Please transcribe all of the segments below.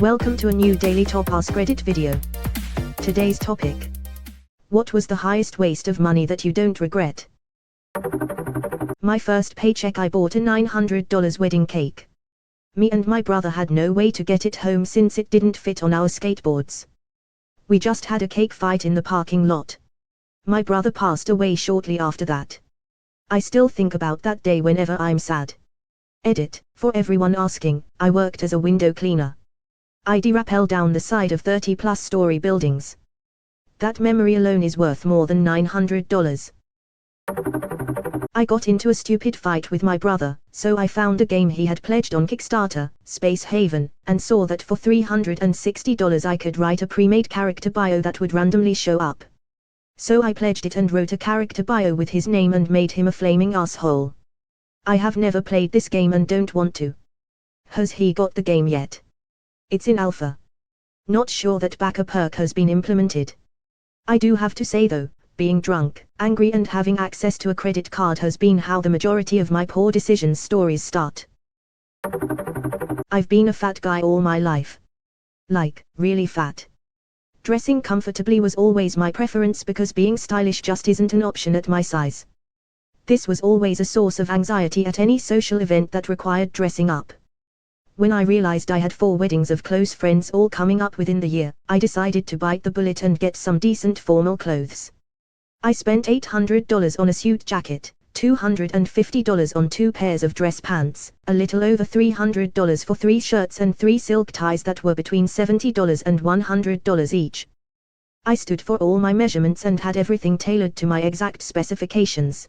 Welcome to a new daily top Askreddit video. Today's topic: what was the highest waste of money that you don't regret? My first paycheck I bought a $900 wedding cake. Me and my brother had no way to get it home since it didn't fit on our skateboards. We just had a cake fight in the parking lot. My brother passed away shortly after that. I still think about that day whenever I'm sad. Edit: for everyone asking, I worked as a window cleaner. I'd rappel down the side of 30-plus story buildings. That memory alone is worth more than $900. I got into a stupid fight with my brother, so I found a game he had pledged on Kickstarter, Space Haven, and saw that for $360 I could write a pre-made character bio that would randomly show up. So I pledged it and wrote a character bio with his name and made him a flaming asshole. I have never played this game and don't want to. Has he got the game yet? It's in alpha. Not sure that backer perk has been implemented. I do have to say though, being drunk, angry and having access to a credit card has been how the majority of my poor decisions stories start. I've been a fat guy all my life. Like, really fat. Dressing comfortably was always my preference because being stylish just isn't an option at my size. This was always a source of anxiety at any social event that required dressing up. When I realized I had 4 weddings of close friends all coming up within the year, I decided to bite the bullet and get some decent formal clothes. I spent $800 on a suit jacket, $250 on 2 pairs of dress pants, a little over $300 for 3 shirts and 3 silk ties that were between $70 and $100 each. I stood for all my measurements and had everything tailored to my exact specifications.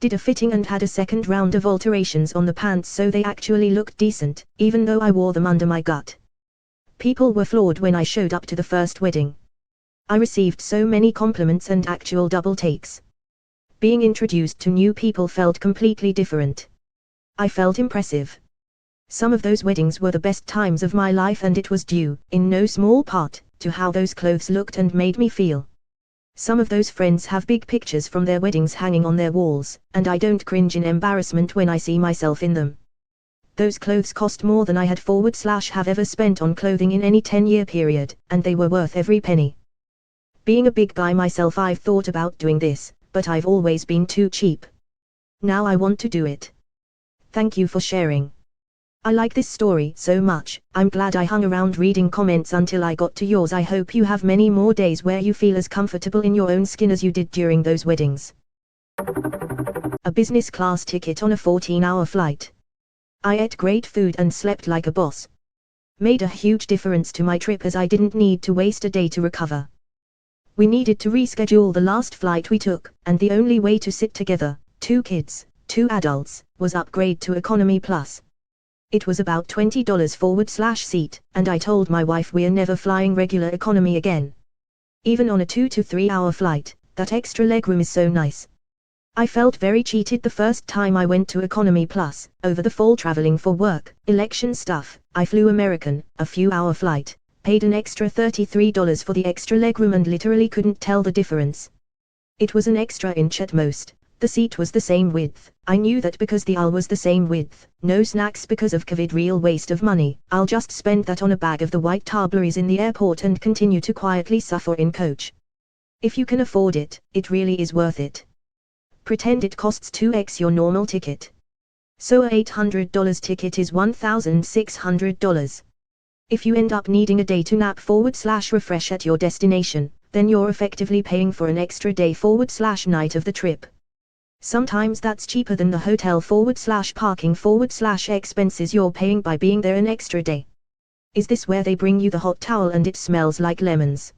Did a fitting and had a second round of alterations on the pants so they actually looked decent, even though I wore them under my gut. People were floored when I showed up to the first wedding. I received so many compliments and actual double takes. Being introduced to new people felt completely different. I felt impressive. Some of those weddings were the best times of my life and it was due, in no small part, to how those clothes looked and made me feel. Some of those friends have big pictures from their weddings hanging on their walls, and I don't cringe in embarrassment when I see myself in them. Those clothes cost more than I had / have ever spent on clothing in any 10-year period, and they were worth every penny. Being a big guy myself, I've thought about doing this, but I've always been too cheap. Now I want to do it. Thank you for sharing. I like this story so much. I'm glad I hung around reading comments until I got to yours. I hope you have many more days where you feel as comfortable in your own skin as you did during those weddings. A business class ticket on a 14-hour flight. I ate great food and slept like a boss. Made a huge difference to my trip as I didn't need to waste a day to recover. We needed to reschedule the last flight we took, and the only way to sit together, 2 kids, 2 adults, was upgrade to Economy Plus. It was about $20 / seat, and I told my wife we're never flying regular economy again. Even on a 2 to 3 hour flight, that extra legroom is so nice. I felt very cheated the first time I went to Economy Plus. Over the fall traveling for work, election stuff, I flew American, a few hour flight, paid an extra $33 for the extra legroom and literally couldn't tell the difference. It was an extra inch at most. The seat was the same width. I knew that because the aisle was the same width. No snacks because of COVID. Real waste of money. I'll just spend that on a bag of the white tableries in the airport and continue to quietly suffer in coach. If you can afford it, it really is worth it. Pretend it costs 2x your normal ticket. So a $800 ticket is $1,600. If you end up needing a day to nap / refresh at your destination, then you're effectively paying for an extra day / night of the trip. Sometimes that's cheaper than the hotel / parking / expenses you're paying by being there an extra day. Is this where they bring you the hot towel and it smells like lemons?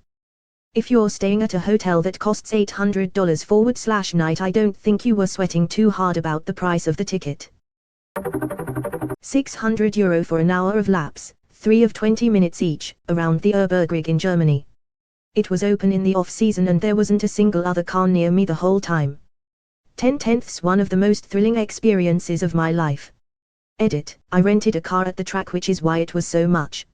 If you're staying at a hotel that costs $800 / night, I don't think you were sweating too hard about the price of the ticket. €600 for an hour of laps, 3 of 20 minutes each, around the Obergrig in Germany. It was open in the off-season and there wasn't a single other car near me the whole time. 10/10ths one of the most thrilling experiences of my life. Edit: I rented a car at the track, which is why it was so much.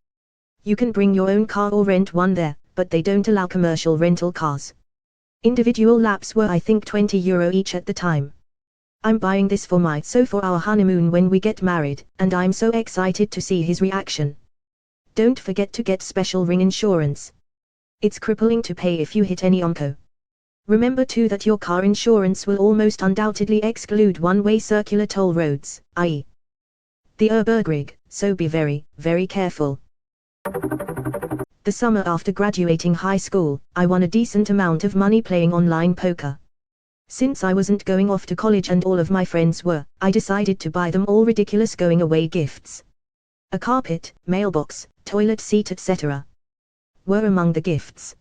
You can bring your own car or rent one there, but they don't allow commercial rental cars. Individual laps were I think €20 each at the time. I'm buying this for for our honeymoon when we get married, and I'm so excited to see his reaction. Don't forget to get special ring insurance. It's crippling to pay if you hit any onco. Remember too that your car insurance will almost undoubtedly exclude one-way circular toll roads, i.e. the Urbergrig, so be very, very careful. The summer after graduating high school, I won a decent amount of money playing online poker. Since I wasn't going off to college and all of my friends were, I decided to buy them all ridiculous going away gifts. A carpet, mailbox, toilet seat etc. were among the gifts.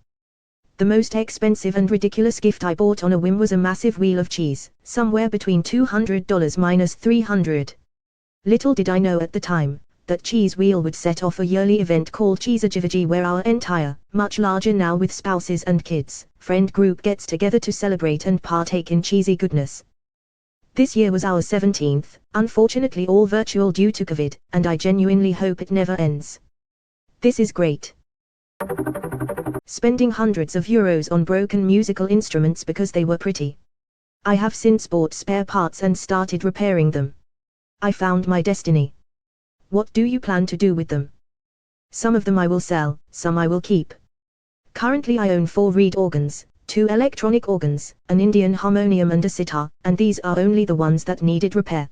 The most expensive and ridiculous gift I bought on a whim was a massive wheel of cheese, somewhere between $200 minus $300. Little did I know at the time, that cheese wheel would set off a yearly event called Cheeseajivaji where our entire, much larger now with spouses and kids, friend group gets together to celebrate and partake in cheesy goodness. This year was our 17th, unfortunately all virtual due to COVID, and I genuinely hope it never ends. This is great. Spending hundreds of euros on broken musical instruments because they were pretty. I have since bought spare parts and started repairing them. I found my destiny. What do you plan to do with them? Some of them I will sell, some I will keep. Currently I own 4 reed organs, 2 electronic organs, an Indian harmonium and a sitar, and these are only the ones that needed repair.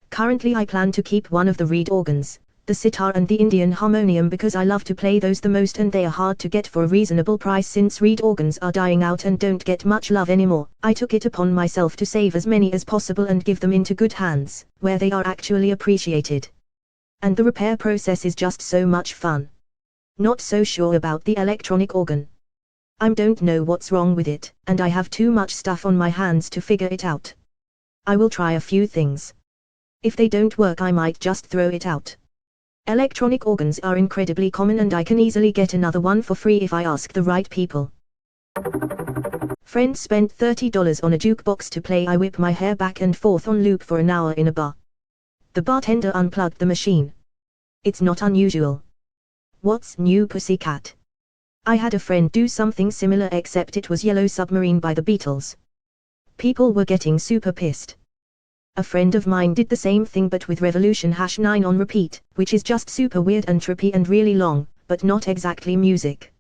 Currently I plan to keep one of the reed organs, the sitar and the Indian harmonium because I love to play those the most and they are hard to get for a reasonable price since reed organs are dying out and don't get much love anymore. I took it upon myself to save as many as possible and give them into good hands, where they are actually appreciated. And the repair process is just so much fun. Not so sure about the electronic organ. I don't know what's wrong with it, and I have too much stuff on my hands to figure it out. I will try a few things. If they don't work I might just throw it out. Electronic organs are incredibly common and I can easily get another one for free if I ask the right people. Friend spent $30 on a jukebox to play I Whip My Hair Back and Forth on loop for an hour in a bar. The bartender unplugged the machine. It's not unusual. What's new, pussycat? I had a friend do something similar except it was Yellow Submarine by the Beatles. People were getting super pissed. A friend of mine did the same thing but with Revolution #9 on repeat, which is just super weird and trippy and really long, but not exactly music.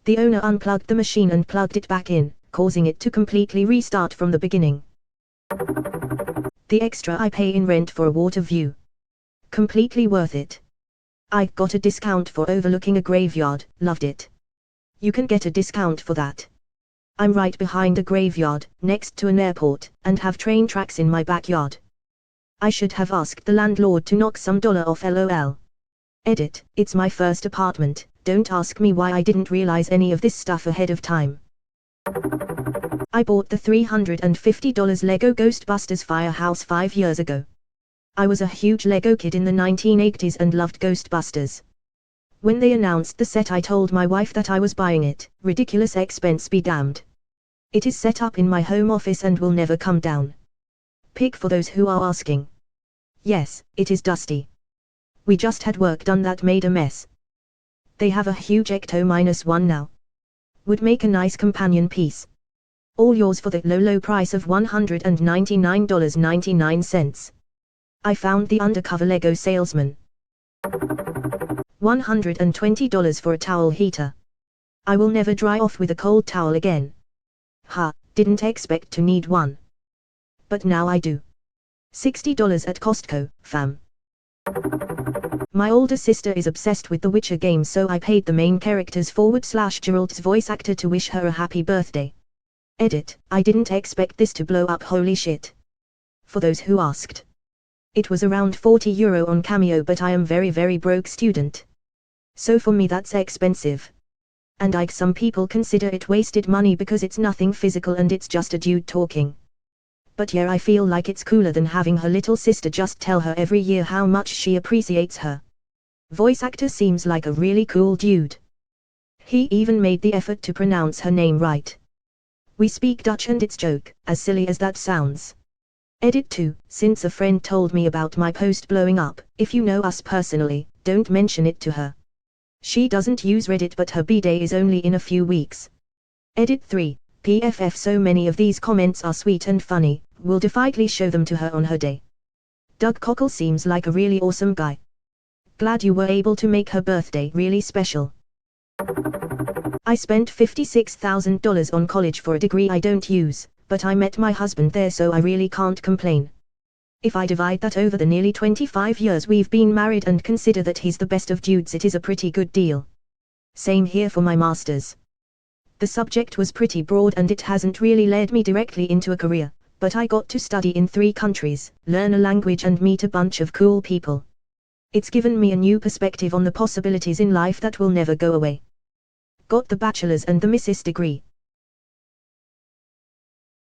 The owner unplugged the machine and plugged it back in, causing it to completely restart from the beginning. The extra I pay in rent for a water view. Completely worth it. I got a discount for overlooking a graveyard, loved it. You can get a discount for that. I'm right behind a graveyard, next to an airport, and have train tracks in my backyard. I should have asked the landlord to knock some dollar off LOL. Edit, it's my first apartment, don't ask me why I didn't realize any of this stuff ahead of time. I bought the $350 Lego Ghostbusters Firehouse 5 years ago. I was a huge Lego kid in the 1980s and loved Ghostbusters. When they announced the set I told my wife that I was buying it, ridiculous expense be damned. It is set up in my home office and will never come down. Pick for those who are asking. Yes, it is dusty. We just had work done that made a mess. They have a huge Ecto-1 now. Would make a nice companion piece. All yours for the low price of $199.99. I found the undercover Lego salesman. $120 for a towel heater. I will never dry off with a cold towel again. Ha, didn't expect to need one. But now I do. $60 at Costco, fam. My older sister is obsessed with the Witcher game, so I paid the main character's /Geralt's voice actor to wish her a happy birthday. Edit, I didn't expect this to blow up, holy shit. For those who asked. It was around €40 on Cameo, but I am very broke student. So for me that's expensive. And some people consider it wasted money because it's nothing physical and it's just a dude talking. But yeah, I feel like it's cooler than having her little sister just tell her every year how much she appreciates her. Voice actor seems like a really cool dude. He even made the effort to pronounce her name right. We speak Dutch and it's joke, as silly as that sounds. Edit 2, since a friend told me about my post blowing up, if you know us personally, don't mention it to her. She doesn't use Reddit but her B-day is only in a few weeks. Edit 3, PFF, so many of these comments are sweet and funny, we'll definitely show them to her on her day. Doug Cockle seems like a really awesome guy. Glad you were able to make her birthday really special. I spent $56,000 on college for a degree I don't use, but I met my husband there, so I really can't complain. If I divide that over the nearly 25 years we've been married and consider that he's the best of dudes, it is a pretty good deal. Same here for my master's. The subject was pretty broad and it hasn't really led me directly into a career, but I got to study in 3 countries, learn a language and meet a bunch of cool people. It's given me a new perspective on the possibilities in life that will never go away. Got the bachelor's and the Mrs. degree,